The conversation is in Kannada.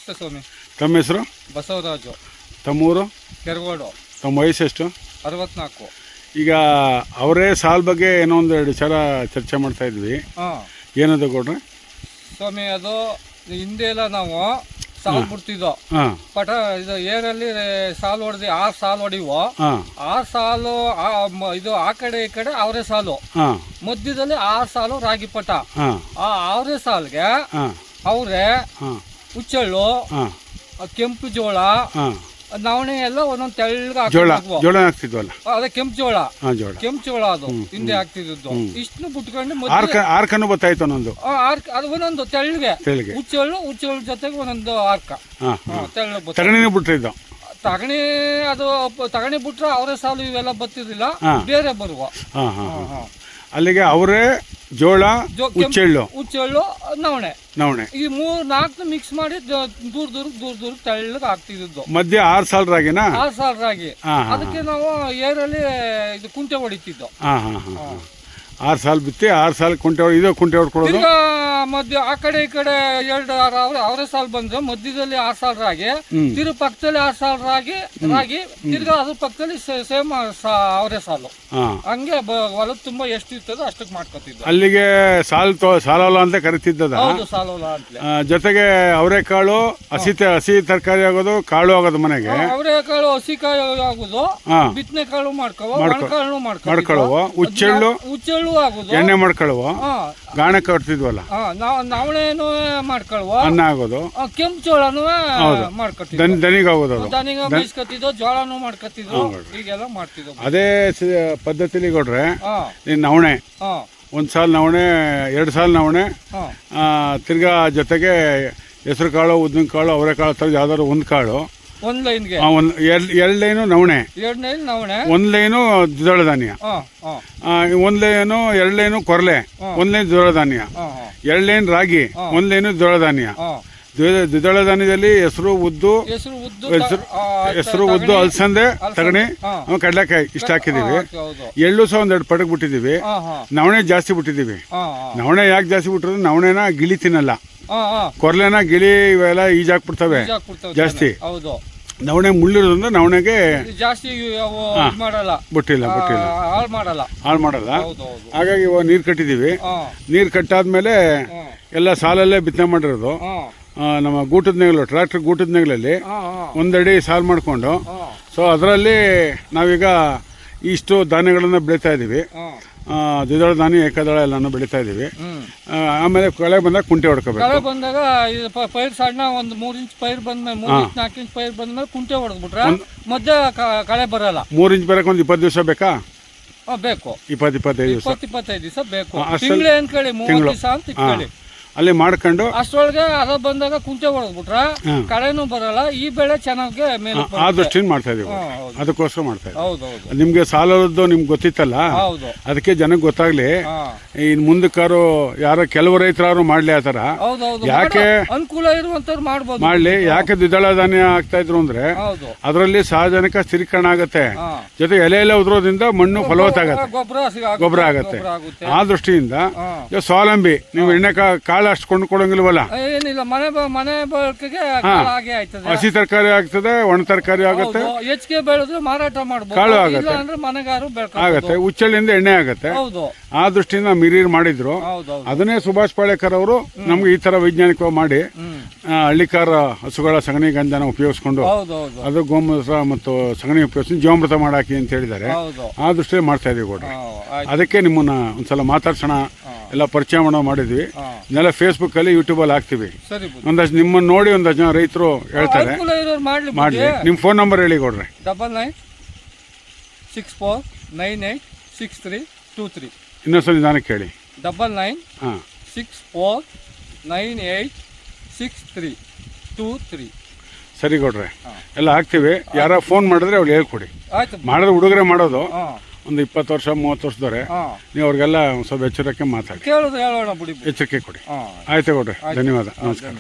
ನಮಸ್ತೆ ಸ್ವಾಮಿ. ತಮ್ಮ ಹೆಸರು? ಬಸವರಾಜು. ತಮ್ಮೂರು? ಕೆರಗೋಡು. ತಮ್ಮ ವಯಸ್ಸೆಷ್ಟು? 64. ಈಗ ಅವರೇ ಸಾಲ ಬಗ್ಗೆ ಏನೋ ಒಂದು ವಿಚಾರ ಚರ್ಚೆ ಮಾಡ್ತಾ ಇದ್ವಿ. ಏನದು ಕೊಡ್ರಿ ಸ್ವಾಮಿ? ಅದು ಹಿಂದೆ ಎಲ್ಲ ನಾವು ಸಾಲು ಬಿಡ್ತಿದ್ದೋ ಪಟ ಇದು ಏರಲ್ಲಿ ಸಾಲು ಹೊಡೆದು 6 ಸಾಲು ಹೊಡಿವೋ. 6 ಸಾಲು ಇದು ಆ ಕಡೆ ಈ ಕಡೆ ಅವರೇ ಸಾಲು, ಮಧ್ಯದಲ್ಲಿ 6 ಸಾಲು ರಾಗಿ ಪಟ. ಆ ಅವರೇ ಸಾಲ್ಗೆ ಅವರೇ ಹುಚ್ಚೆಳ್ಳು, ಕೆಂಪು ಜೋಳ, ನವಣೆ ಎಲ್ಲ ಒಂದೊಂದು ತೆಳ್ಳಗ ಜೋಳ ಹಾಕ್ತಿದ್ವಲ್ಲ, ಅದೇ ಕೆಂಪು ಜೋಳ. ಕೆಂಪು ಜೋಳ ಅದು ಹಿಂದೆ ಹಾಕ್ತಿದ್ದು. ಇಷ್ಟು ಬಿಟ್ಕೊಂಡು ಆರ್ಕನ್ನು ಗೊತ್ತಾಯ್ತು ಒಂದೊಂದು, ಅದು ಒಂದೊಂದು ತೆಳ್ಳಗೆ ಹುಚ್ಚೆಳ್ಳು ಜೊತೆಗೆ ಒಂದೊಂದು ಆರ್ಕ ತೆಳ್ಳಗೆ ತಗಣಿನೇ ಬಿಟ್ಟಿದ್ದು. ತಗಣಿ ಅದು ತಗಣಿ ಬಿಟ್ರೆ ಅವರೇ ಸಾಲು ಇವೆಲ್ಲ ಬರ್ತಿರ್ಲಿಲ್ಲ, ಬೇರೆ ಬರುವ. ಅಲ್ಲಿಗೆ ಅವರೇ ಜೋಳ, ಹುಚ್ಚೆಳ್ಳು, ನವಣೆ ಈ 3-4 ಮಿಕ್ಸ್ ಮಾಡಿ ದೂರ ತೆಳ್ಳಗೆ ಹಾಕ್ತಿದ್ದು. ಮಧ್ಯ 6 ಸಾಲ ರಾಗಿನ 6 ಸಾಲ ರಾಗಿ. ಅದಕ್ಕೆ ನಾವು ಏರಲ್ಲಿ ಇದು ಕುಂಟೆ ಹೊಡಿತಿದ್ದು. 6 ಸಾಲ ಬಿತ್ತಿ 6 ಸಾಲ ಕುಂಟೆ ಇದು ಕುಂಟೆ ಹೊಡ್ಕೊಳ್ಳೋದು. ಮಧ್ಯ ಆ ಕಡೆ ಈ ಕಡೆ 2 ಅವರೇ ಸಾಲ ಬಂದ್ರೆ ಮಧ್ಯದಲ್ಲಿ 6 ಸಾಲ ರಾಗಿ, ತಿರು ಪಕ್ಕದಲ್ಲಿ 6 ಸಾಲ ರಾಗಿ ತಿರ್ಗಾ ಅದ್ರ ಪಕ್ಕದಲ್ಲಿ ಸೇಮ್ ಅವರೇ ಸಾಲು. ಹಂಗೆ ಹೊಲ ತುಂಬಾ ಎಷ್ಟು ಇರ್ತದೋ ಅಷ್ಟಕ್ಕೆ ಮಾಡ್ಕೊತಿದ್ದ. ಅಲ್ಲಿಗೆ ಸಾಲವಲ್ಲ ಅಂತ ಕರಿತಿದ್ದದ. ಹೌದು, ಸಾಲವಲ್ಲ ಅಂತ. ಜೊತೆಗೆ ಅವರೆಕಾಳು ಹಸಿ ತರಕಾರಿ ಆಗೋದು, ಕಾಳು ಆಗೋದು ಮನೆಗೆ. ಅವರೆಕಾಳು ಹಸಿ ಕಾಳು ಆಗೋದು, ಬಿತ್ತನೆ ಕಾಳು ಮಾಡ್ಕೊಳ್ಳುವ, ಹುಚ್ಚೆಳ್ಳು ಆಗೋದು, ಎಣ್ಣೆ ಮಾಡ್ಕೊಳ್ಳುವ, ಗಾಣ ಕಟ್ತಿದ್ವಲ್ಲ, ನವಣೆನು ಮಾಡ್ಕೊಳ್ಳುವ, ಅನ್ನ ಆಗೋದು, ಕೆಂಪು ಜೋಳನು ಮಾಡ್ಕೊತಿದ್ವು, ದನಿಗಾಗೋದು, ದನಿಗ ಬೇಯಿಸ್ಕೊತಿದ್ವು, ಜೋಳನು ಮಾಡ್ಕೊತಿದ್ವು, ಹೀಗೆಲ್ಲ ಮಾಡ್ತಿದ್ವು. ಅದೇ ಪದ್ಧತಿಲಿ ಕೊಡ್ರೆ ನವಣೆ 1 ಸಾಲ ನವಣೆ, 2 ಸಾಲ ನವಣೆ, ತಿರ್ಗಾ ಜೊತೆಗೆ ಹೆಸರು ಕಾಳು, ಉದ್ದಿನ ಕಾಳು, ಅವರೆಕಾಳು ಥರ ಯಾವ್ದಾದ್ರು ಒಂದು ಕಾಳು, 1 ಲೈನ್ಗೆ 2 ಲೈನು ನವಣೆ, 1 ಲೈನು ದ್ವಿದಳ ಧಾನ್ಯ, 1 ಲೈನು 2 ಲೈನು ಕೊರಲೆ, 1 ಲೈನ್ ದ್ವಿದಳ ಧಾನ್ಯ, 2 ಲೈನ್ ರಾಗಿ, 1 ಲೈನು ದ್ವಿದಳ ಧಾನ್ಯ. ದ್ವಿದಳ ಧಾನ್ಯದಲ್ಲಿ ಹೆಸರು ಉದ್ದು, ಅಲಸಂದೆ, ತಗಣಿ, ಕಡಲೆಕಾಯಿ ಇಷ್ಟ ಹಾಕಿದೀವಿ. ಎಳ್ಳು ಸಹ 1-2 ಪಟಕ್ ಬಿಟ್ಟಿದೀವಿ. ನವಣೆ ಜಾಸ್ತಿ ಬಿಟ್ಟಿದೀವಿ. ನವಣೆ ಯಾಕೆ ಜಾಸ್ತಿ ಬಿಟ್ಟಿರೋದು? ನವಣೆನ ಗಿಳಿ ತಿನ್ನಲ್ಲ, ಕೊರ್ಲೆನ ಗಿಳಿ ಇವೆಲ್ಲ ಈಜಾಕ್ಬಿಡ್ತವೆ ಜಾಸ್ತಿ. ನವಣೆ ಮುಳ್ಳಿರೋದ್ರಿಂದ ನವಣೆಗೆ ಜಾಸ್ತಿ ಬಿಟ್ಟಿಲ್ಲ, ಹಾಳು ಮಾಡಲ್ಲ. ಹಾಗಾಗಿ ಇವಾಗ ನೀರು ಕಟ್ಟಿದೀವಿ. ನೀರು ಕಟ್ಟಾದ್ಮೇಲೆ ಎಲ್ಲ ಸಾಲಲ್ಲೇ ಬಿತ್ತನೆ ಮಾಡಿರೋದು. ನಮ್ಮ ಗೂಟದ ನೇಗಲು, ಟ್ರ್ಯಾಕ್ಟರ್ ಗೂಟದ ನೇಗಲಲ್ಲಿ 1 ಅಡಿ ಸಾಲು ಮಾಡಿಕೊಂಡು, ಸೊ ಅದರಲ್ಲಿ ನಾವೀಗ ಇಷ್ಟು ಧಾನ್ಯಗಳನ್ನು ಬೆಳೀತಾ ಇದ್ದೀವಿ. ದ್ವಿದಳ ಧಾನ್ಯ, ಏಕದಳ ಎಲ್ಲಾನು ಬೆಳೀತಾ ಇದೀವಿ. ಆಮೇಲೆ ಕಳೆ ಬಂದಾಗ ಕುಂಟೆ ಹೊಡ್ಕೋಬೇಕು. ಕಳೆ ಬಂದಾಗ ಪೈರ್ ಸಣ್ಣ 1 3 ಇಂಚ್ ಪೈರ್ ಬಂದ್ಮೇಲೆ 3 ಇಂಚ್ 4 ಇಂಚ್ ಪೈರ್ ಬಂದ್ಮೇಲೆ ಕುಂಟೆ ಹೊಡೆದ್ಬಿಟ್ರೆ ಮಧ್ಯ ಕಳೆ ಬರಲ್ಲ. 3 ಇಂಚ್ ಬರಕ್ಕೆ 20 ದಿವಸ ಬೇಕಾ? ಬೇಕು. 20-25 ದಿವಸ ಬೇಕು. ತಿಂಗಳು ಅನ್ಕೊಳ್ಳಿ, 30 ದಿವಸ ಅಂತ ಇಟ್ಕೊಳ್ಳಿ. ಅಲ್ಲಿ ಮಾಡ್ಕೊಂಡು ಅಷ್ಟೊಳಗೆ ಅದ ಬಂದಾಗ ಕುಂಟೆ ಹೊಡೆದ್ಬಿಟ್ರೆ ಕಳೆನೂ ಬರಲ್ಲ, ಈ ಬೆಳೆ ಚೆನ್ನಾಗಿ ಮೇಲೆ ಆ ದೃಷ್ಟಿಯಿಂದ ಮಾಡ್ತಾ ಇದೀವಿ. ಅದಕ್ಕೋಸ್ಕರ ಮಾಡ್ತಾ ಇದ್ದೀವಿ. ನಿಮ್ಗೆ ಸಾಲದ್ದು ನಿಮ್ಗೆ ಗೊತ್ತಿತ್ತಲ್ಲ, ಅದಕ್ಕೆ ಜನಕ್ಕೆ ಗೊತ್ತಾಗ್ಲಿ. ಇನ್ ಮುಂದಕ್ಕಾರು ಯಾರೋ ಕೆಲವು ರೈತರು ಮಾಡ್ಲಿ ಆ ತರ. ಯಾಕೆ ಅನುಕೂಲ ಇರುವಂತವ್ರು ಮಾಡ್ಲಿ. ಯಾಕೆ ದ್ವಿದಳ ಧಾನ್ಯ ಆಗ್ತಾ ಇದ್ರು ಅಂದ್ರೆ ಅದರಲ್ಲಿ ಸಾರ್ವಜನಿಕ ಸ್ಥಿರೀಕರಣ ಆಗತ್ತೆ, ಜೊತೆ ಎಲೆ ಉದುರೋದ್ರಿಂದ ಮಣ್ಣು ಫಲವತ್ತಾಗತ್ತೆ, ಗೊಬ್ಬರ ಆಗತ್ತೆ. ಆ ದೃಷ್ಟಿಯಿಂದ ಸ್ವಾವಲಂಬಿ. ನೀವು ಎಣ್ಣೆ ಕಾಳು ಅಷ್ಟು ಕೊಂಡ್ಕೊಡಂಗಿಲ್ವಲ್ಲ, ಏನಿಲ್ಲ, ಮನೆ ಬಳಕೆಗೆ ಹಸಿ ತರಕಾರಿ ಆಗ್ತದೆ, ಒಣ ತರಕಾರಿ ಆಗುತ್ತೆ, ಹೆಚ್ಚಿಗೆ ಬೆಳೆದ್ರೆ ಮಾರಾಟ ಮಾಡಬಹುದು, ಕಾಳು ಆಗತ್ತೆ, ಆಗತ್ತೆ, ಹುಚ್ಚಳ್ಳಿಂದ ಎಣ್ಣೆ ಆಗತ್ತೆ. ಆ ದೃಷ್ಟಿಯಿಂದ ಮಿರೀರ್ ಮಾಡಿದ್ರು. ಅದನ್ನೇ ಸುಭಾಷ್ ಪಾಳೇಕರ್ ಅವರು ನಮ್ಗೆ ಈ ತರ ವೈಜ್ಞಾನಿಕವಾಗಿ ಮಾಡಿ ಹಳ್ಳಿಕಾರ ಹಸುಗಳ ಸಗಣಿ ಗಂಜನ ಉಪಯೋಗಿಸ್ಕೊಂಡು, ಅದು ಗೋಮೂತ್ರ ಮತ್ತು ಸಗಣಿ ಉಪಯೋಗಿಸಿ ಜೀವಾಮೃತ ಮಾಡಾಕಿ ಅಂತ ಹೇಳಿದ್ದಾರೆ. ಆ ದೃಷ್ಟಿಯಲ್ಲಿ ಮಾಡ್ತಾ ಇದೀವಿ ಕೊಡ್ರಿ. ಅದಕ್ಕೆ ನಿಮ್ಮನ್ನ ಒಂದ್ಸಲ ಮಾತಾಡ್ಸೋಣ, ಎಲ್ಲ ಪರಿಚಯ ಮಾಡಿದ್ವಿ. ಇದನ್ನೆಲ್ಲ ಫೇಸ್ಬುಕ್ ಅಲ್ಲಿ, ಯೂಟ್ಯೂಬ್ ಅಲ್ಲಿ ಹಾಕ್ತಿವಿ. ಒಂದಷ್ಟು ನಿಮ್ಮನ್ನ ನೋಡಿ ಒಂದಷ್ಟು ಜನ ರೈತರು ಹೇಳ್ತಾರೆ, ಮಾಡ್ಲಿ. ನಿಮ್ ಫೋನ್ ನಂಬರ್ ಹೇಳಿ ಕೊಡ್ರಿ. 9964986323. ಇನ್ನೊಂದ್ಸಲ ನಿಧಾನಕ್ಕೆ ಹೇಳಿ. 9964986323. ಸರಿ ಕೊಡ್ರಿ, ಎಲ್ಲ ಹಾಕ್ತಿವಿ. ಯಾರ ಫೋನ್ ಮಾಡಿದ್ರೆ ಅವ್ರು ಹೇಳ್ಕೊಡಿ. ಮಾಡಿದ್ರೆ ಹುಡುಗರೆ ಮಾಡೋದು, ಒಂದು 20 ವರ್ಷ 30 ವರ್ಷದವ್ರೆ, ನೀವು ಅವ್ರಿಗೆಲ್ಲ ಸ್ವಲ್ಪ ಎಚ್ಚರಿಕೆ ಮಾತಾಡಿ, ಎಚ್ಚರಿಕೆ ಕೊಡಿ. ಆಯ್ತು ಕೊಡ್ರಿ. ಧನ್ಯವಾದ. ನಮಸ್ಕಾರ.